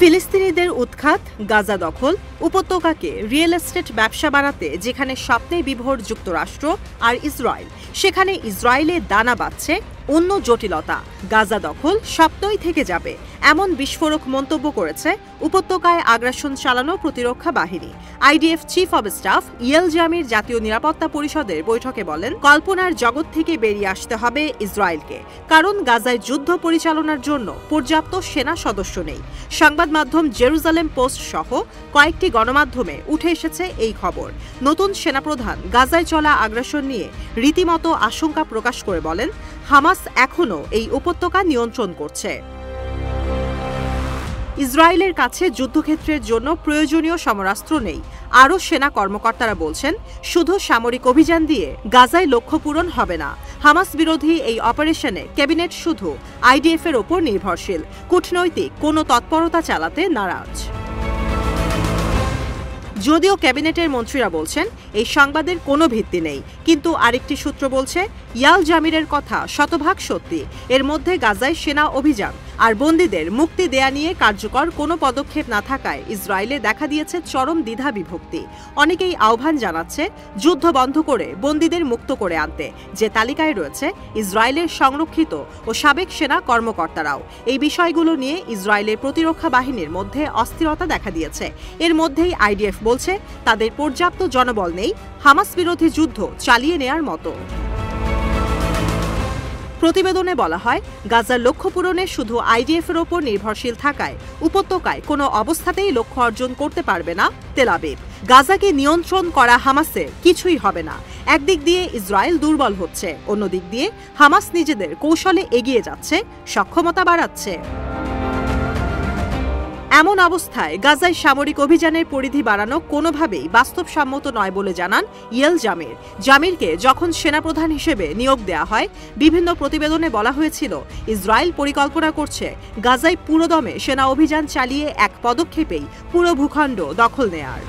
ফিলিস্তিনিদের উৎখাত, গাজা দখল, উপত্যকাকে রিয়েল এস্টেট ব্যবসা বানাতে যেখানে স্বপ্নে বিভোর যুক্তরাষ্ট্র আর ইসরায়েল, সেখানে ইসরায়েলে দানা বাঁধছে অন্য জটিলতা। গাজা দখল স্বপ্নই থেকে যাবে এমন বিস্ফোরক মন্তব্য করেছে উপত্যকায় আগ্রাসন চালানো প্রতিরক্ষা বাহিনী। IDF chief of staff Yale Jamir জাতীয় নিরাপত্তা পরিষদের বৈঠকে বলেন, কল্পনার জগৎ থেকে বেরিয়ে আসতে হবে ইসরায়েলকে, কারণ গাজায় যুদ্ধ পরিচালনার জন্য পর্যাপ্ত সেনা সদস্য নেই। সংবাদ মাধ্যম জেরুজালেম পোস্ট সহ কয়েকটি গণমাধ্যমে উঠে এসেছে এই খবর। নতুন সেনাপ্রধান গাজায় চলা আগ্রাসন নিয়ে রীতিমতো আশঙ্কা প্রকাশ করে বলেন, হামাস এখনও এই উপত্যকা নিয়ন্ত্রণ করছে। ইসরায়েলের কাছে যুদ্ধক্ষেত্রের জন্য প্রয়োজনীয় সমরাস্ত্র নেই। আরও সেনা কর্মকর্তারা বলছেন, শুধু সামরিক অভিযান দিয়ে গাজায় লক্ষ্য পূরণ হবে না। হামাস বিরোধী এই অপারেশনে ক্যাবিনেট শুধু আইডিএফের ওপর নির্ভরশীল, কূটনৈতিক কোনো তৎপরতা চালাতে নারাজ। যদিও ক্যাবিনেটের মন্ত্রীরা বলছেন এই সংবাদের কোনো ভিত্তি নেই, কিন্তু আরেকটি সূত্র বলছে ইয়াল জামিরের কথা শতভাগ সত্যি। এর মধ্যে গাজায় সেনা অভিযান আর বন্দীদের মুক্তি দেয়া নিয়ে কার্যকর কোনো পদক্ষেপ না থাকায় ইসরায়েলে দেখা দিয়েছে চরম দ্বিধা বিভক্তি। অনেকেই আহ্বান জানাচ্ছে যুদ্ধ বন্ধ করে বন্দীদের মুক্ত করে আনতে, যে তালিকায় রয়েছে ইসরায়েলের সংরক্ষিত ও সাবেক সেনা কর্মকর্তারাও। এই বিষয়গুলো নিয়ে ইসরায়েলের প্রতিরক্ষা বাহিনীর মধ্যে অস্থিরতা দেখা দিয়েছে। এর মধ্যেই আইডিএফ বলছে তাদের পর্যাপ্ত জনবল নেই হামাস বিরোধী যুদ্ধ চালিয়ে নেয়ার মতো। প্রতিবেদনে বলা হয়, গাজার লক্ষ্য পূরণে শুধু আইডিএফের ওপর নির্ভরশীল থাকায় উপত্যকায় কোনো অবস্থাতেই লক্ষ্য অর্জন করতে পারবে না তেল আবিব। গাজাকে নিয়ন্ত্রণ করা হামাসের কিছুই হবে না। একদিক দিয়ে ইসরায়েল দুর্বল হচ্ছে, অন্যদিক দিয়ে হামাস নিজেদের কৌশলে এগিয়ে যাচ্ছে, সক্ষমতা বাড়াচ্ছে। এমন অবস্থায় গাজায় সামরিক অভিযানের পরিধি বাড়ানো কোনোভাবেই বাস্তবসম্মত নয় বলে জানান ইয়েল জামির। জামিরকে যখন সেনাপ্রধান হিসেবে নিয়োগ দেওয়া হয়, বিভিন্ন প্রতিবেদনে বলা হয়েছিল ইসরায়েল পরিকল্পনা করছে গাজায় পুরোদমে সেনা অভিযান চালিয়ে এক পদক্ষেপেই পুরো ভূখণ্ড দখল নেয়ার।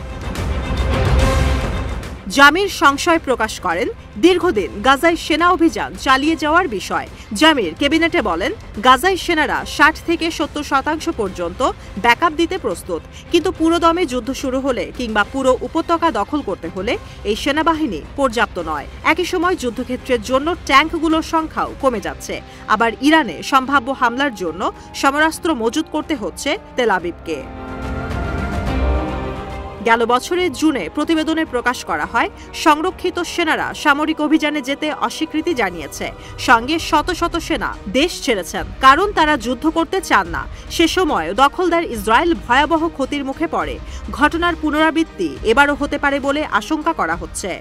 জামির সংশয় প্রকাশ করেন দীর্ঘদিন গাজায় সেনা অভিযান চালিয়ে যাওয়ার বিষয়। জামির ক্যাবিনেটে বলেন, গাজায় সেনারা 60 থেকে 70% পর্যন্ত ব্যাকআপ দিতে প্রস্তুত, কিন্তু পুরোদমে যুদ্ধ শুরু হলে কিংবা পুরো উপত্যকা দখল করতে হলে এই সেনাবাহিনী পর্যাপ্ত নয়। একই সময় যুদ্ধক্ষেত্রের জন্য ট্যাঙ্কগুলোর সংখ্যাও কমে যাচ্ছে। আবার ইরানে সম্ভাব্য হামলার জন্য সমরাস্ত্র মজুত করতে হচ্ছে তেল আবিবকে। গেল বছরের জুনে প্রতিবেদনে প্রকাশ করা হয়, সংরক্ষিত সেনারা সামরিক অভিযানে যেতে অস্বীকৃতি জানিয়েছে। সঙ্গে শত শত সেনা দেশ ছেড়েছেন, কারণ তারা যুদ্ধ করতে চান না। সে সময় দখলদার ইসরায়েল ভয়াবহ ক্ষতির মুখে পড়ে। ঘটনার পুনরাবৃত্তি এবারও হতে পারে বলে আশঙ্কা করা হচ্ছে।